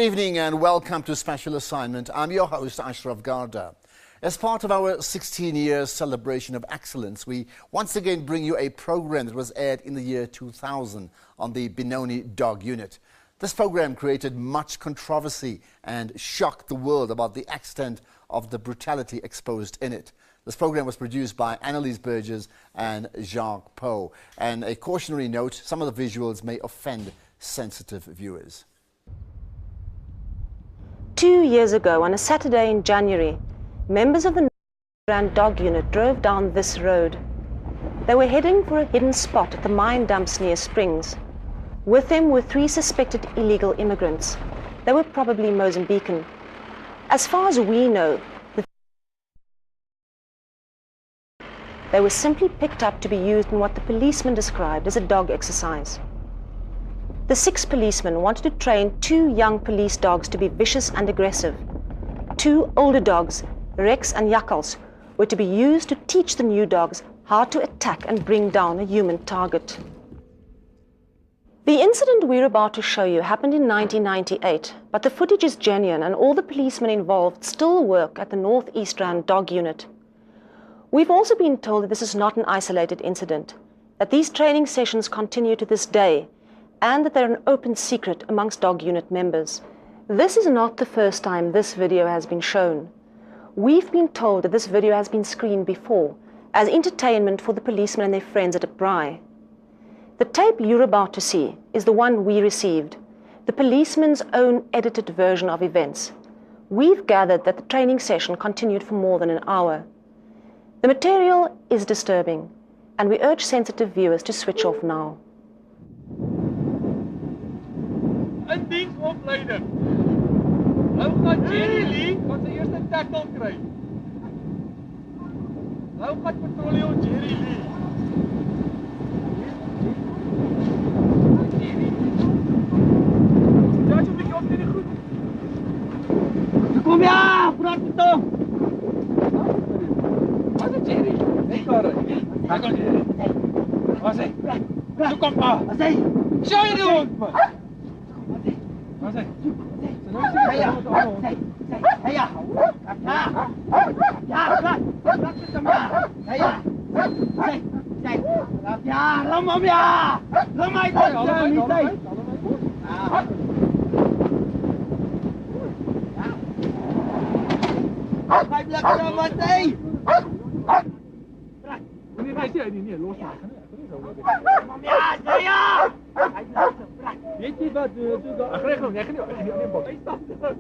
Good evening and welcome to Special Assignment. I'm your host, Ashraf Garda. As part of our 16-year celebration of excellence, we once again bring you a program that was aired in the year 2000 on the Benoni Dog Unit. This program created much controversy and shocked the world about the extent of the brutality exposed in it. This program was produced by Annalise Burgess and Jacques Poe. And a cautionary note, some of the visuals may offend sensitive viewers. 2 years ago, on a Saturday in January, members of the Grand Dog Unit drove down this road. They were heading for a hidden spot at the mine dumps near Springs. With them were 3 suspected illegal immigrants. They were probably Mozambican. As far as we know, they were simply picked up to be used in what the policeman described as a dog exercise. The 6 policemen wanted to train 2 young police dogs to be vicious and aggressive. 2 older dogs, Rex and Jakkals, were to be used to teach the new dogs how to attack and bring down a human target. The incident we're about to show you happened in 1998, but the footage is genuine and all the policemen involved still work at the North East Rand Dog Unit. We've also been told that this is not an isolated incident, that these training sessions continue to this day, and that they're an open secret amongst Dog Unit members. This is not the first time this video has been shown. We've been told that this video has been screened before, as entertainment for the policemen and their friends at a braai. The tape you're about to see is the one we received, the policeman's own edited version of events. We've gathered that the training session continued for more than an hour. The material is disturbing, and we urge sensitive viewers to switch off now. In diensopleiding. Nou gaan Jerry Lee van sy eerste tackle kry. Nou gaan patrollie op Jerry Lee. Ja, jy moet op die goed. Kom ja, praat met hom. Wat is Jerry? Nee, kare. Wat is Jerry? Wat is hy? Zo kom pa. Wat is hy? Show jy die hond, man. Wat is hy? Hey ja, hey ja, ja, lamam ja, lamai dat Hij blijft er wat heen. Wanneer hij zegt, nee, losmaken. Ja, ja. Weet je wat? Ach, krijg nog, echt niet. Hij staat er.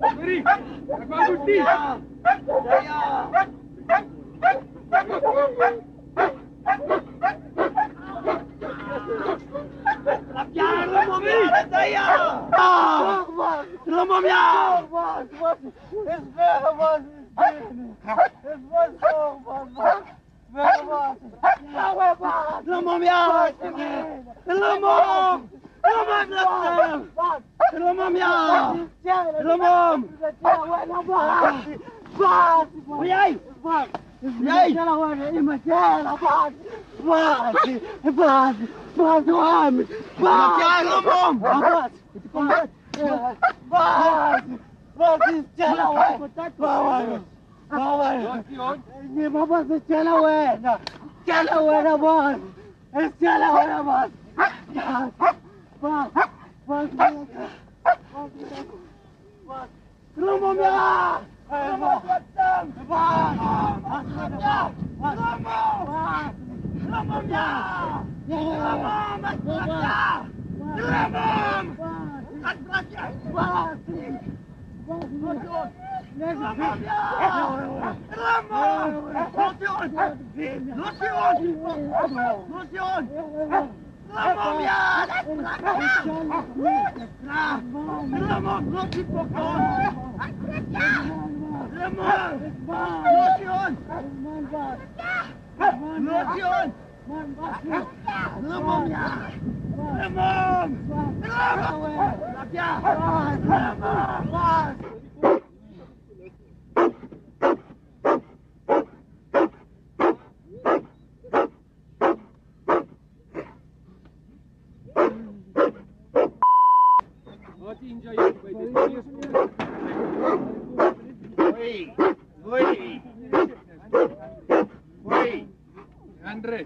Sorry, ik wou goed zien. Ja. Ja, lamam ja, saya. Lamam ja. Is ver was. Het was zo van. Lamam ja. Lamam. Lamam ja. Lamam. Jij. Jij. Andre.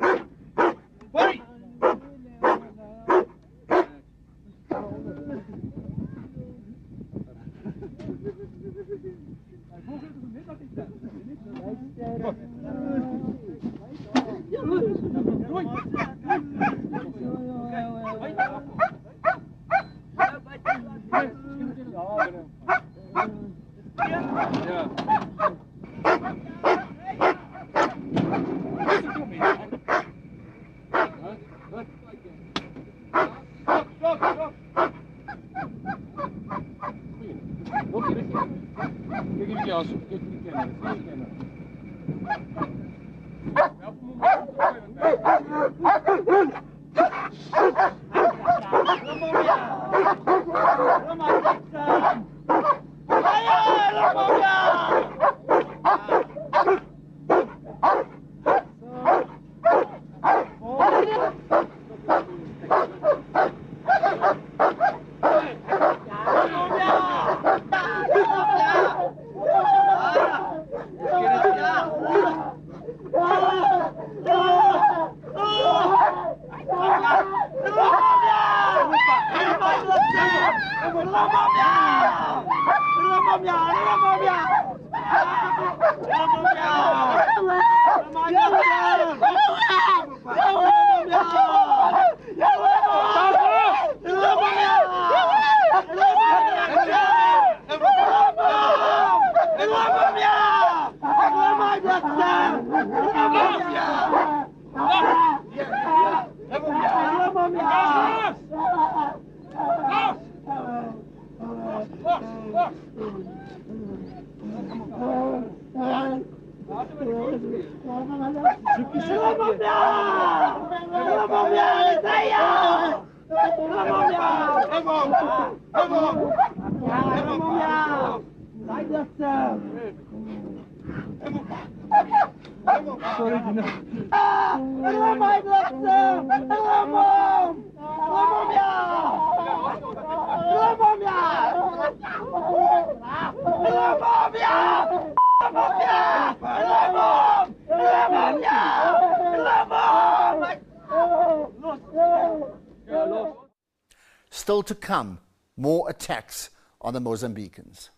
Still to come, more attacks on the Mozambicans.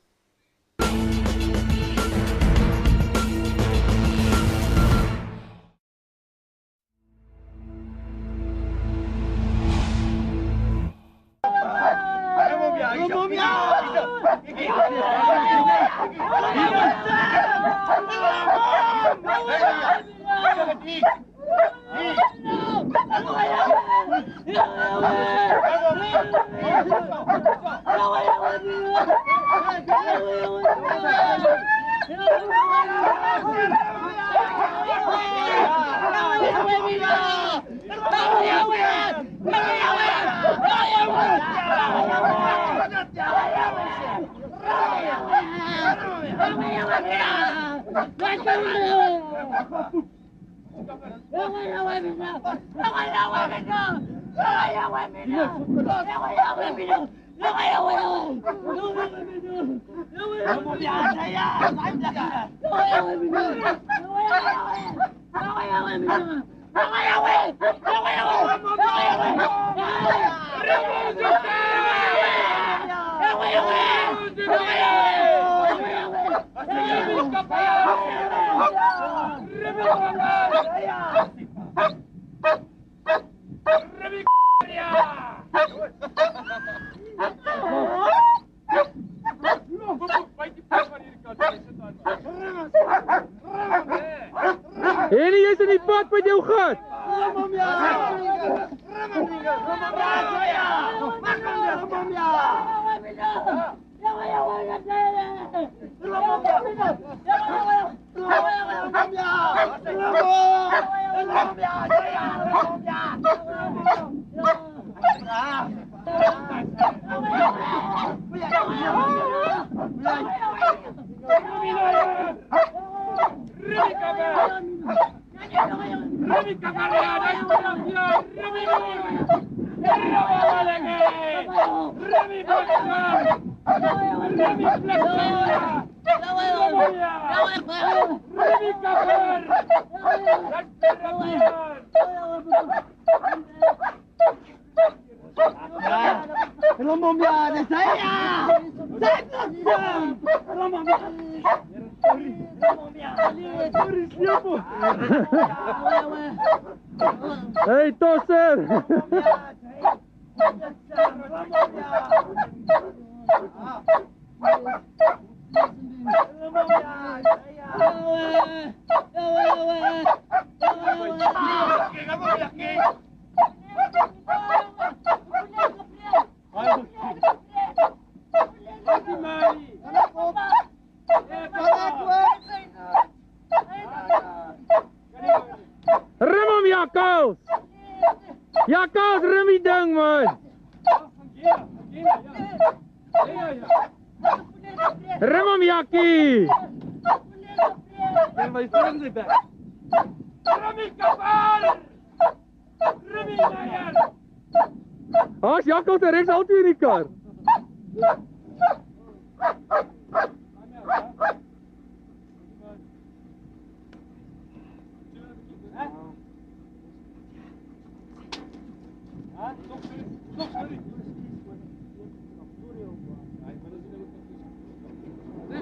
Heli is in die pad met jou gat. Hey, tosser! Rim hom, Jakkals! Jakkals, rim die ding, man! Rim hom, Jakkie! As Jakkals en rechts al twee in die kar.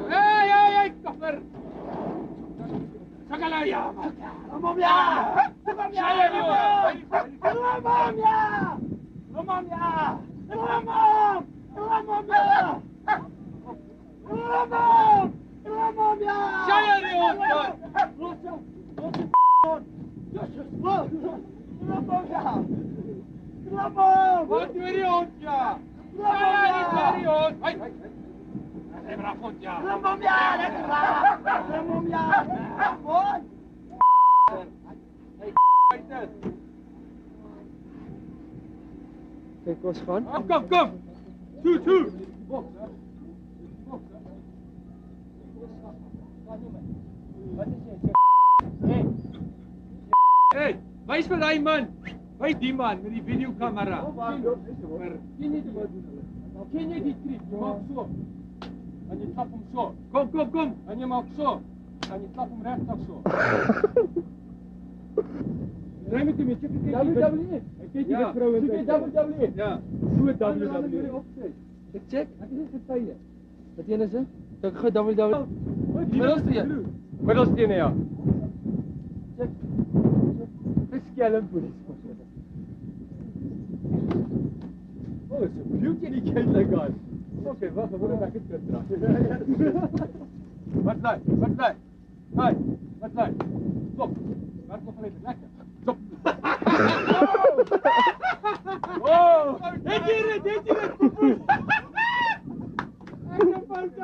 Hey, kaffer! Sakalaya! Romamia! Romamia! Romamia! Romamia! Romamia! Shaya die hond! Wat doe die hond, ja? Shaya die hond! Hey! Hey, bravo hond, ja! Romamia! Romamia! Hond! Hey, dit! Kijk, ons gaan. Kom! Toe! Hey, wys vir daai man. Wys die man met die videokamera. Ken jy die trick? Jy maak so. En jy klap hom so. Kom. En jy maak so. En jy klap hom regtig so. Draai met hom, check dit. WWE. Kyk jy die vroue. WWE. Ja. So WWE. Check. Ek is dit tye. Wat een is dit? Ek gou WWE. Middelste, ja. Check. Skelm police. Oh, it's a beauty kid like God. Okay, wacht, we moeten back in terug. Wat lui? Hey, wat lui? Stop. Werk nog even, lekker. Stop. Oh! Dit hier. Ek het fout.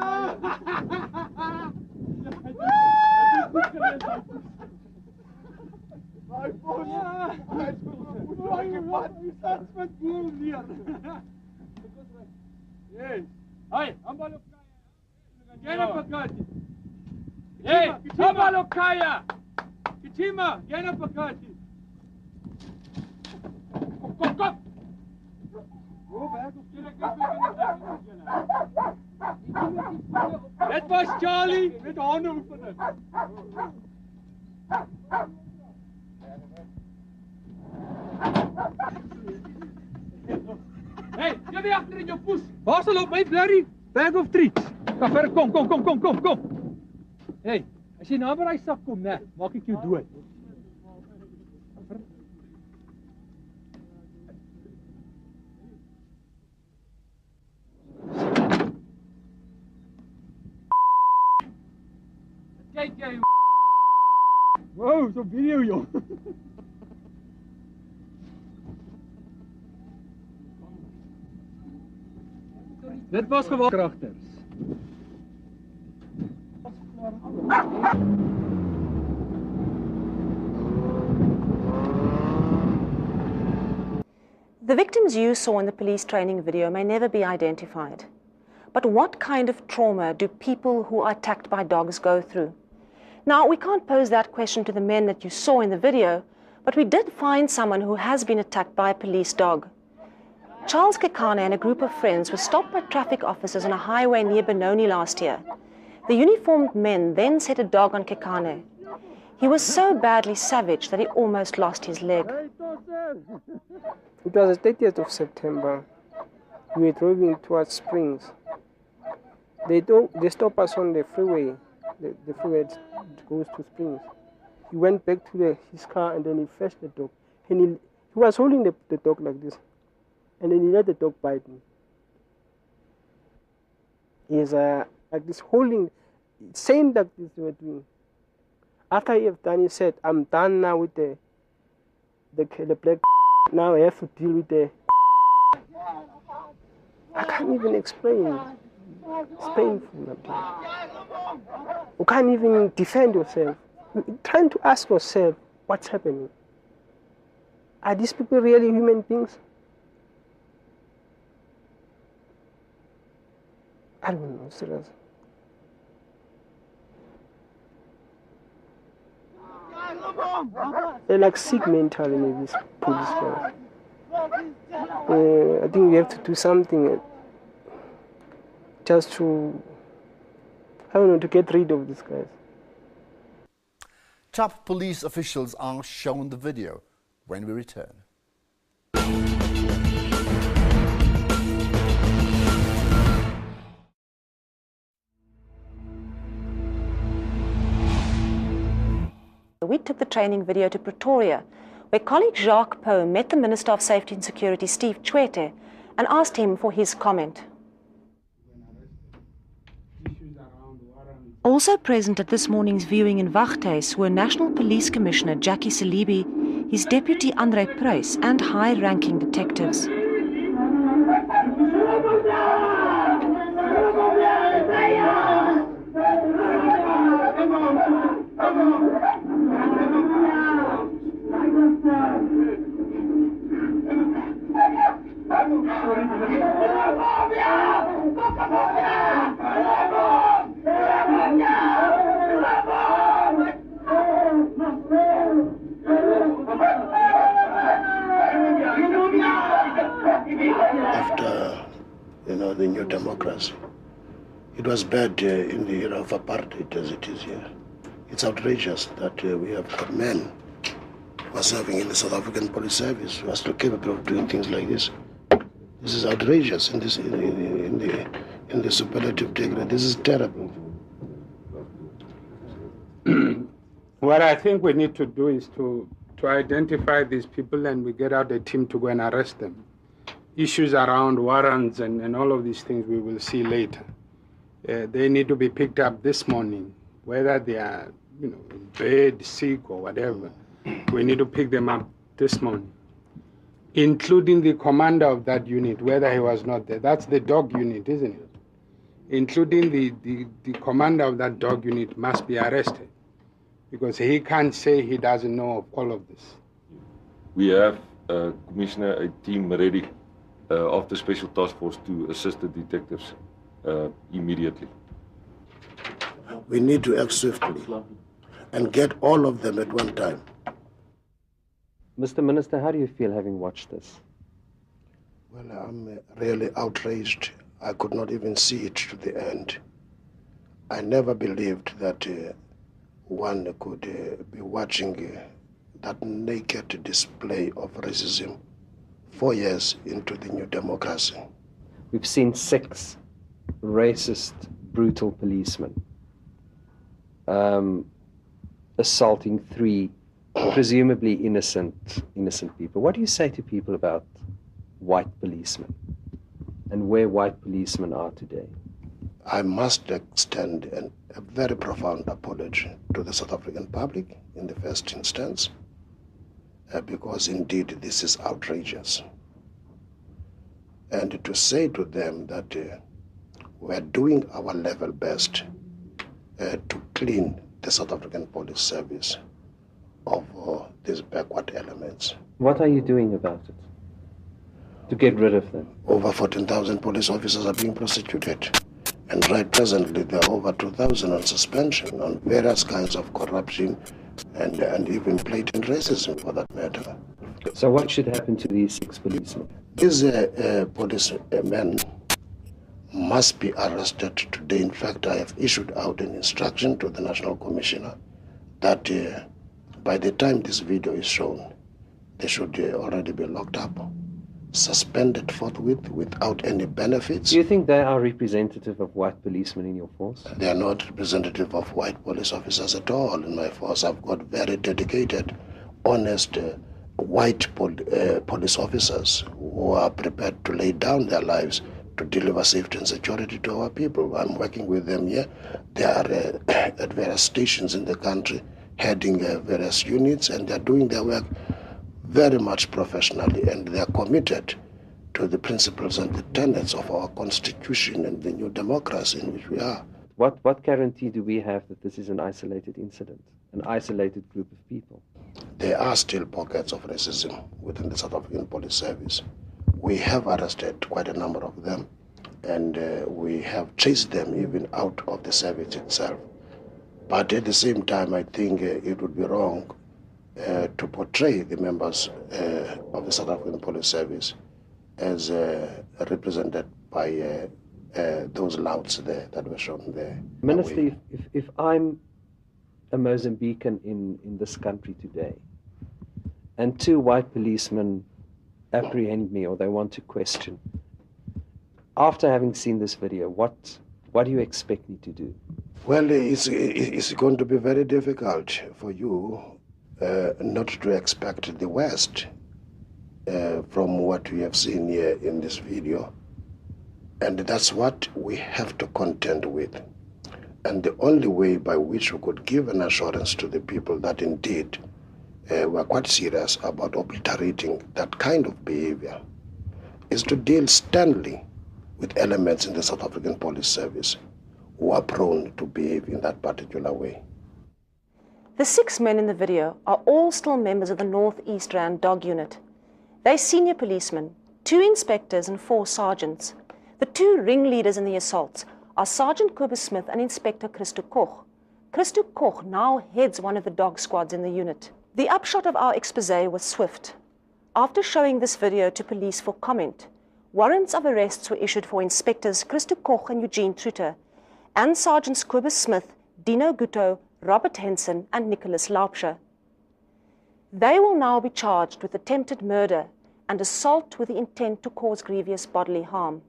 My boy! Wat is dat met boel hier? Yes. Hey, Ambalokaya. Gena pakati. Hey, Ambalokaya. Kichima, gena pakati. Kom. Go back op Dit was Charlie met hande oefenen. Hey, jy weer agter in jou poes. Waar sal op my blurry bag of treats? Kaffer, kom. Hey, as jy na by daai sak kom, né, maak ek jou dood. Kyk jy. Wow, so video joh. Dit was gewoon kragters. The victims you saw in the police training video may never be identified. But what kind of trauma do people who are attacked by dogs go through? Now, we can't pose that question to the men that you saw in the video, but we did find someone who has been attacked by a police dog. Charles Kekane and a group of friends were stopped by traffic officers on a highway near Benoni last year. The uniformed men then set a dog on Kekane. He was so badly savaged that he almost lost his leg. It was the 30th of September. We were driving towards Springs. They stopped us on the freeway. The freeway that goes to Springs. He went back to his car and then he fetched the dog. And he was holding the dog like this. And then he let the dog bite me. He's like this holding, same like this we were doing. After he have done, he said, "I'm done now with the black. Now I have to deal with the." I can't even explain. It's painful. You can't even defend yourself. You're trying to ask yourself, what's happening? Are these people really human beings? I don't know, seriously. They're like sick mentally, maybe, these police guys. I think we have to do something just to, I don't know, to get rid of these guys. Top police officials are shown the video when we return. We took the training video to Pretoria, where colleague Jacques Poe met the Minister of Safety and Security, Steve Tshwete, and asked him for his comment. Also present at this morning's viewing in Wagthuis were National Police Commissioner Jackie Salibi, his deputy Andre Preuss, and high-ranking detectives. After, the new democracy, it was bad in the era of apartheid as it is here. It's outrageous that we have got men who are serving in the South African Police Service who are still capable of doing things like this. This is outrageous in the superlative degree. This is terrible. What I think we need to do is to identify these people, and we get out a team to go and arrest them. Issues around warrants and all of these things we will see later. They need to be picked up this morning, whether they are in bed, sick or whatever. We need to pick them up this morning, including the commander of that unit, whether he was not there. That's the dog unit, isn't it? Including the commander of that dog unit must be arrested, because he can't say he doesn't know of all of this. We have, Commissioner, a team ready of the Special Task Force to assist the detectives immediately. We need to act swiftly and get all of them at one time. Mr. Minister, how do you feel having watched this? Well, I'm really outraged. I could not even see it to the end. I never believed that one could be watching that naked display of racism 4 years into the new democracy. We've seen 6 racist, brutal policemen assaulting 3 presumably innocent people. What do you say to people about white policemen and where white policemen are today? I must extend a very profound apology to the South African public in the first instance, because indeed this is outrageous. And to say to them that we are doing our level best to clean the South African Police Service of these backward elements. What are you doing about it to get rid of them? Over 14,000 police officers are being prosecuted. And right presently, there are over 2,000 on suspension on various kinds of corruption and even blatant racism, for that matter. So what should happen to these 6 policemen? These policemen must be arrested today. In fact, I have issued out an instruction to the National Commissioner that By the time this video is shown, they should already be locked up, suspended forthwith without any benefits. Do you think they are representative of white policemen in your force? They are not representative of white police officers at all in my force. I've got very dedicated, honest, white police officers who are prepared to lay down their lives to deliver safety and security to our people. I'm working with them here. They are at various stations in the country, heading various units, and they're doing their work very much professionally, and they are committed to the principles and the tenets of our constitution and the new democracy in which we are. What guarantee do we have that this is an isolated incident, an isolated group of people? There are still pockets of racism within the South African Police Service. We have arrested quite a number of them, and we have chased them even out of the service itself. But at the same time, I think it would be wrong to portray the members of the South African Police Service as represented by those louts there that were shown there. Minister, if I'm a Mozambican in this country today, and two white policemen apprehend me or they want to question, after having seen this video, what do you expect me to do? Well, it's going to be very difficult for you not to expect the worst from what we have seen here in this video. And that's what we have to contend with. And the only way by which we could give an assurance to the people that indeed we're quite serious about obliterating that kind of behavior is to deal sternly with elements in the South African Police Service who are prone to behave in that particular way. The 6 men in the video are all still members of the North East Rand Dog Unit. They're senior policemen, 2 inspectors and 4 sergeants. The 2 ringleaders in the assaults are Sergeant Cobus Smith and Inspector Christo Koch. Christo Koch now heads one of the dog squads in the unit. The upshot of our expose was swift. After showing this video to police for comment, warrants of arrests were issued for Inspectors Christo Koch and Eugene Truter, and Sergeants Cobus Smith, Dino Gutto, Robert Henson, and Nicholas Laupscher. They will now be charged with attempted murder and assault with the intent to cause grievous bodily harm.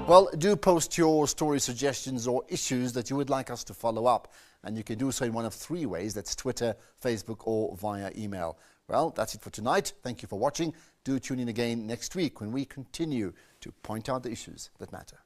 Well, do post your story suggestions or issues that you would like us to follow up. And you can do so in one of 3 ways. That's Twitter, Facebook, or via email. Well, that's it for tonight. Thank you for watching. Do tune in again next week when we continue to point out the issues that matter.